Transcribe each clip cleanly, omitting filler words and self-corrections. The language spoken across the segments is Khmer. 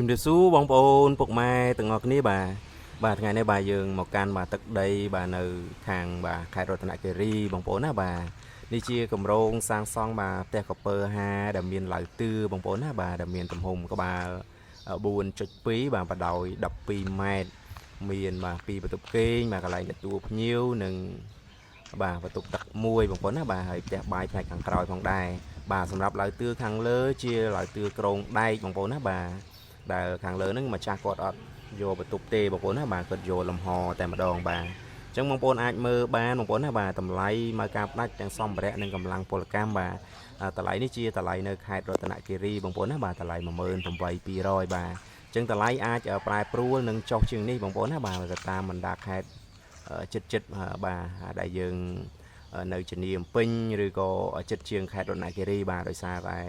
ជំរាបសួរបងប្អូនពុកម៉ែទាំងអស់គ្នាបាទថ្ងៃនេះបាទយើងមកកាន់បាទទឹកដីបាទនៅខាងបាទខេត្តរតនគិរីបងប្អូនណាបាទនេះជាគម្រោងសាងសង់បាទផ្ទះកពើ5ដែលមានឡៅទឿបងប្អូនណាបាទដែលមានទំហំក្បាល4.2បាទបដោយ12ម៉ែត្រមានបាទ2បន្ទប់គេងបាទកន្លែងទទួលភ្ញៀវនិងបាទបន្ទប់ទឹកមួយបងប្អូនណាបាទហើយផ្ទះបាយផ្នែកខាងក្រោយផងដែរបាទសម្រាប់ឡៅទឿខាងលើជាឡៅទឿក្រងដែកបងប្អូនណាបាទដែលខាងលើហ្នឹងម្ចាស់គាត់អត់យកបន្ទប់ទេបងប្អូនណាបាទគាត់យកលំហតែម្ដងបាទអញ្ចឹងបងប្អូនអាចមើលបានបងប្អូនណាបាទតម្លៃមកការផ្ដាច់ទាំងសម្ភារៈនិងកម្លាំងពលកម្មបាទតម្លៃនេះជាតម្លៃនៅខេត្តរតនគិរីបងប្អូនណាបាទតម្លៃ18200បាទអញ្ចឹងតម្លៃអាចប្រែប្រួលនិងចុះជាងនេះបងប្អូនណាបាទទៅតាមបណ្ដាខេត្តចិត្តបាទដែលយើងនៅជំនាញពេញឬក៏ចិត្តជាងខេត្តរតនគិរីបាទដោយសារតែ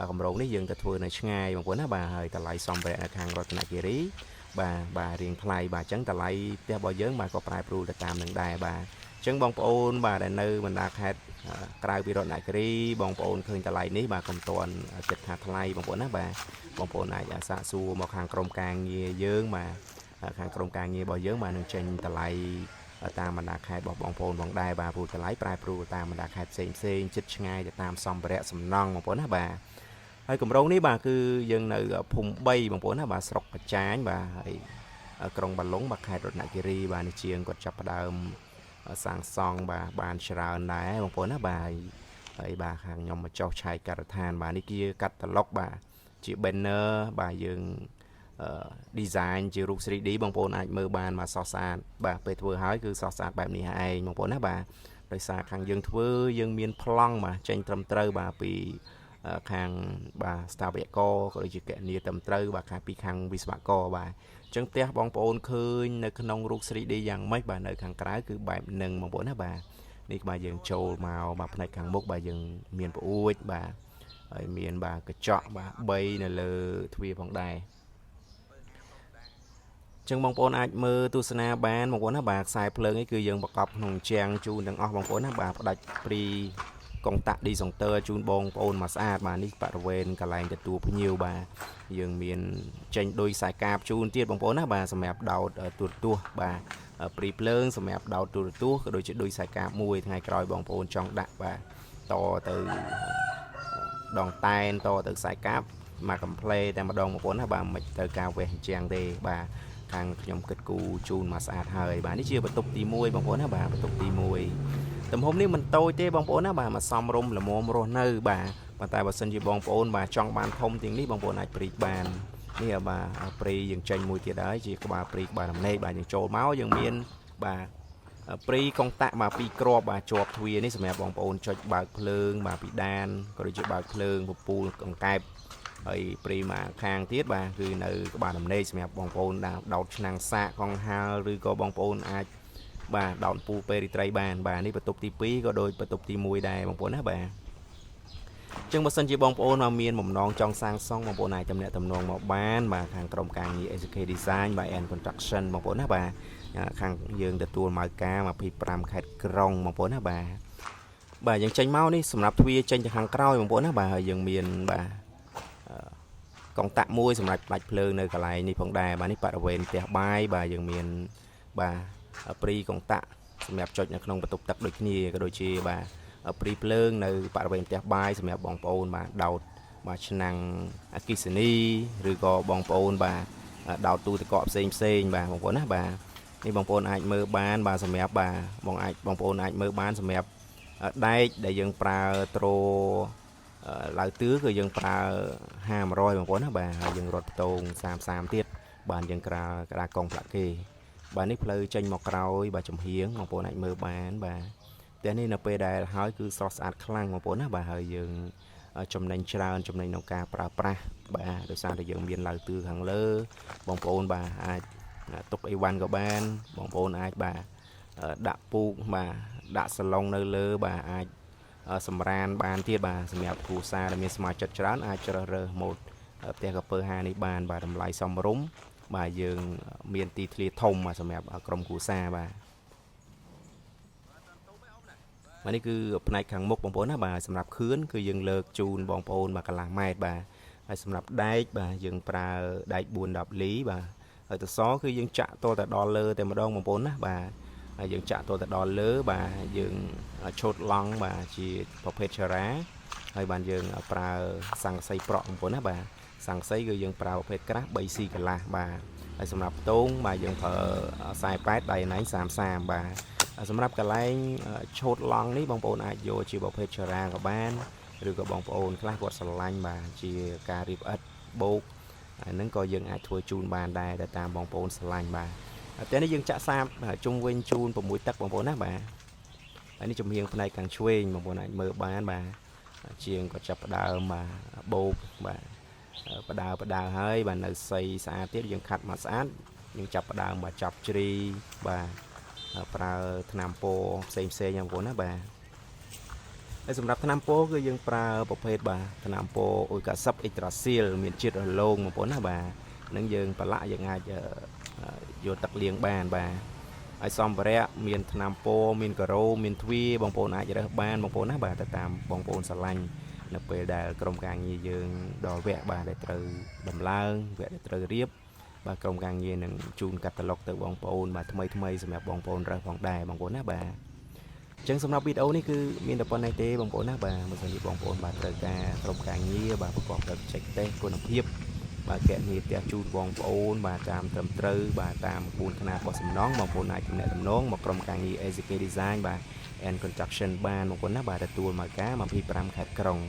គម្រោងនេះយើងទៅធ្វើនៅឆ្ងាយបងប្អូនណាបាទហើយតម្លៃសម្ភារៈនៅខាងរតនគិរីបាទរៀងថ្លៃបាទអញ្ចឹងតម្លៃផ្ទះរបស់យើងបាទក៏ប្រែប្រួលទៅតាមនឹងដែរបាទអញ្ចឹងបងប្អូនបាទដែលនៅបណ្ដាខេត្តក្រៅពីរតនគិរីបងប្អូនឃើញតម្លៃនេះបាទកុំទាន់គិតថាថ្លៃបងប្អូនណាបាទបងប្អូនអាចសាកសួរមកខាងក្រុមការងារយើងបាទខាងក្រុមការងាររបស់យើងបាទនឹងចេញតម្លៃតាមបណ្ដាខេត្តរបស់បងប្អូនផងដែរបាទព្រោះតម្លៃប្រែប្រួលតាមបណ្ដាខេត្តផ្សេងចិត្តឆ្ងាយទៅតាមសម្ភារៈសំណង់បងប្អូនណាបាទហើយគម្រោងនេះបាទគឺយើងនៅភូមិ3បងប្អូនណាបាទស្រុកបច្ចាញបាទហើយក្រុងបាឡុងបាទខេត្តរតនគិរីបាទនេះជាងគាត់ចាប់ផ្ដើមសាងសង់បាទបានច្រើនដែរបងប្អូនណាបាទហើយបាទខាងខ្ញុំមកចុះឆែកការដ្ឋានបាទនេះជាកាតាឡុកបាទជា banner បាទយើង design ជារូប 3D បងប្អូនអាចមើលបានមកសោះស្អាតបាទពេលធ្វើហើយគឺសោះស្អាតបែបនេះឯងបងប្អូនណាបាទដោយសារខាងយើងធ្វើយើងមានប្លង់បាទចេញត្រឹមត្រូវបាទពីខាងបាទស្ថាបត្យករក៏ដូចជាគណនាត្រឹមត្រូវបាទខាងពីខាងវិស្វករបាទអញ្ចឹងផ្ទះបងប្អូនឃើញនៅក្នុងរូប 3D យ៉ាងម៉េចបាទនៅខាងក្រៅគឺបែបនឹងបងប្អូនណាបាទនេះបាទយើងចូលមកបាទផ្នែកខាងមុខបាទយើងមានប្អួចបាទហើយមានបាទកញ្ចក់បាទ3នៅលើទ្វារផងដែរចឹងបងប្អូនអាចមើលទស្សនាបានបងប្អូនណាបាទខ្សែភ្លើងនេះគឺយើងបង្កប់ក្នុងជាងជូនទាំងអស់បងប្អូនណាបាទផ្ដាច់ព្រីកុងតាក់ឌីសង់ទ័រជូនបងប្អូនមកស្អាតបាទនេះបរិវេណកន្លែងទទួលភ្ញៀវបាទយើងមានចេញដូចខ្សែកាបជូនទៀតបងប្អូនណាបាទសម្រាប់ដោតទូរទស្សន៍បាទព្រីភ្លើងសម្រាប់ដោតទូរទស្សន៍ក៏ដូចជាដូចខ្សែកាបមួយថ្ងៃក្រោយបងប្អូនចង់ដាក់បាទតទៅដងតែនតទៅខ្សែកាបមកកំ pl តែម្ដងបងប្អូនណាបាទមិនទៅការវេះជាងទេបាទខាងខ្ញុំគិតគូជូនមកស្អាតហើយបាទនេះជាបន្ទប់ទី1បងប្អូនណាបាទបន្ទប់ទី1ទំហំនេះមិនតូចទេបងប្អូនណាបាទមកសំរុំល្មមរស់នៅបាទប៉ុន្តែបើសិនជាបងប្អូនបាទចង់បានធំទាំងនេះបងប្អូនអាចព្រីកបាននេះបាទព្រីយើងចេញមួយទៀតហើយជាក្បាលព្រីក្បាលរំលែកបាទយើងចូលមកយើងមានបាទព្រីកុងតាក់បាទ2គ្រាប់បាទជាប់ទ្វារនេះសម្រាប់បងប្អូនចុចបើកភ្លើងបាទពីដានក៏ដូចជាបើកភ្លើងពពូលកង្កែបហើយព្រីមកខាងទៀតបាទគឺនៅក្បាលរំលែកសម្រាប់បងប្អូនដោតឆ្នាំងសាកកង្ហាលឬក៏បងប្អូនអាចបាទដោតពូពេលរីត្រីបានបាទនេះបន្ទប់ទី2ក៏ដូចបន្ទប់ទី1ដែរបងប្អូនណាបាទចឹងបើសិនជាបងប្អូនមកមានបំណងចង់សាងសង់បងប្អូនអាចទំនាក់ទំនងមកបានបាទខាងក្រុមការងារ SK Design by N Construction បងប្អូនណាបាទខាងយើងទទួលមកការ25ខេត្តក្រុងបងប្អូនណាបាទយើងចេញមកនេះសម្រាប់ទ្វារចេញទៅខាងក្រោយបងប្អូនណាបាទហើយយើងមានបាទកុងតាក់មួយសម្រាប់ផ្ដាច់ភ្លើងនៅកន្លែងនេះផងដែរបាទនេះបរិវេណផ្ទះបាយបាទយើងមានបាទព្រីកុងតាក់សម្រាប់ចុចនៅក្នុងបន្ទប់ទឹកដូចគ្នាក៏ដូចជាបាទព្រីភ្លើងនៅបរិវេណផ្ទះបាយសម្រាប់បងប្អូនបាទដោតបាទឆ្នាំងអគ្គិសនីឬក៏បងប្អូនបាទដោតទូទឹកកកផ្សេងបាទបងប្អូនណាបាទនេះបងប្អូនអាចមើលបានបាទសម្រាប់បាទបងប្អូនអាចមើលបានសម្រាប់ដែកដែលយើងប្រើត្រូឡៅទឿគឺយើងប្រើ500បងប្អូនណាបាទហើយយើងរត់ផ្ទង30ទៀតបានយើងក្រាកុងផ្លាក់គេបាទនេះផ្លូវចេញមកក្រោយបាទចំហៀងបងប្អូនអាចមើលបានបាទផ្ទះនេះនៅពេលដែលហើយគឺស្រស់ស្អាតខ្លាំងបងប្អូនណាបាទហើយយើងចំណេញច្រើនចំណេញក្នុងការប្រើប្រាស់បាទដោយសារតែយើងមានឡៅទឿខាងលើបងប្អូនបាទអាចទុកអីវ៉ាន់ក៏បានបងប្អូនអាចបាទដាក់ពូកបាទដាក់សាឡុងនៅលើបាទអាចសម្រានបានទៀតបាទសម្រាប់គ្រួសារដែលមានសមាជិកច្រើនអាចជ្រើសរើសម៉ូតផ្ទះកពើ5នេះបានបាទតម្លៃសមរម្យបាទយើងមានទីធ្លាធំសម្រាប់ក្រុមគ្រួសារបាទនេះគឺផ្នែកខាងមុខបងប្អូនណាបាទសម្រាប់ខឿនគឺយើងលើកជូនបងប្អូនបាទកន្លះម៉ែត្របាទ ហើយសម្រាប់ដែកបាទយើងប្រើដែក4-10លីបាទហើយតសគឺយើងចាក់តទៅដល់លើតែម្ដងបងប្អូនណាបាទហើយយើងចាក់តទៅដល់លើបាទយើងឆូតឡង់បាទជាប្រភេទឆារ៉ាហើយបានយើងប្រើសង្កសីប្រក់បងប្អូនណាបាទសង្កសីគឺយើងប្រើប្រភេទក្រាស់ 3C កន្លះបាទហើយសម្រាប់តូងបាទយើងប្រើ48ដៃណៃ30បាទសម្រាប់កន្លែងឆូតឡង់នេះបងប្អូនអាចយកជាប្រភេទឆារ៉ាក៏បានឬក៏បងប្អូនខ្លះគាត់ស្រឡាញ់បាទជាការរៀបឥតបូកហើយហ្នឹងក៏យើងអាចធ្វើជូនបានដែរតាមបងប្អូនស្រឡាញ់បាទតែនេះយើងចាក់សាបជុំវិញជូន6ទឹកបងប្អូនណាបាទហើយនេះចំហៀងផ្នែកខាងឆ្វេងបងប្អូនអាចមើលបានបាទជាងក៏ចាប់ផ្ដើមបាទបូកបាទបដើហើយបាទនៅសីស្អាតទៀតយើងខាត់មកស្អាតយើងចាប់ផ្ដើមបាទចាប់ជ្រីបាទប្រើថ្នាំពោផ្សេងបងប្អូនណាបាទហើយសម្រាប់ថ្នាំពោគឺយើងប្រើប្រភេទបាទថ្នាំពោអ៊ុយកាសឹបអ៊ីក្ត្រាស៊ីលមានជាតិរលោងបងប្អូនណាបាទនឹងយើងប្រឡាក់យើងអាចយកទឹកលាងបានបាទហើយសម្ភារៈមានថ្នាំពោមានការ៉ូមានទ្វាបងប្អូនអាចរើសបានបងប្អូនណាបាទទៅតាមបងប្អូនស្រឡាញ់នៅពេលដែលក្រុមការងារយើងដល់វគ្គបាទដែលត្រូវដំឡើងវគ្គដែលត្រូវរៀបបាទក្រុមការងារនឹងជូនកាតាឡុកទៅបងប្អូនបាទថ្មីសម្រាប់បងប្អូនរើសផងដែរបងប្អូនណាបាទអញ្ចឹងសម្រាប់វីដេអូនេះគឺមានតែប៉ុណ្ណេះទេបងប្អូនណាបាទបើសិនជាបងប្អូនបាទត្រូវការក្រុមការងារបាទប្រកបដោយបច្ចេកទេសគុណភាពបាទកែងារផ្ទះជូនបងប្អូនបាទតាមត្រឹមត្រូវបាទតាមក្បួនខ្នាតរបស់សំណងបងប្អូនអាចទំនាក់ទំនងមកក្រុមការងារ AZK Design បាទ and Construction បានបងប្អូនណាបាទទទួលមកការ25ខេត្តក្រុង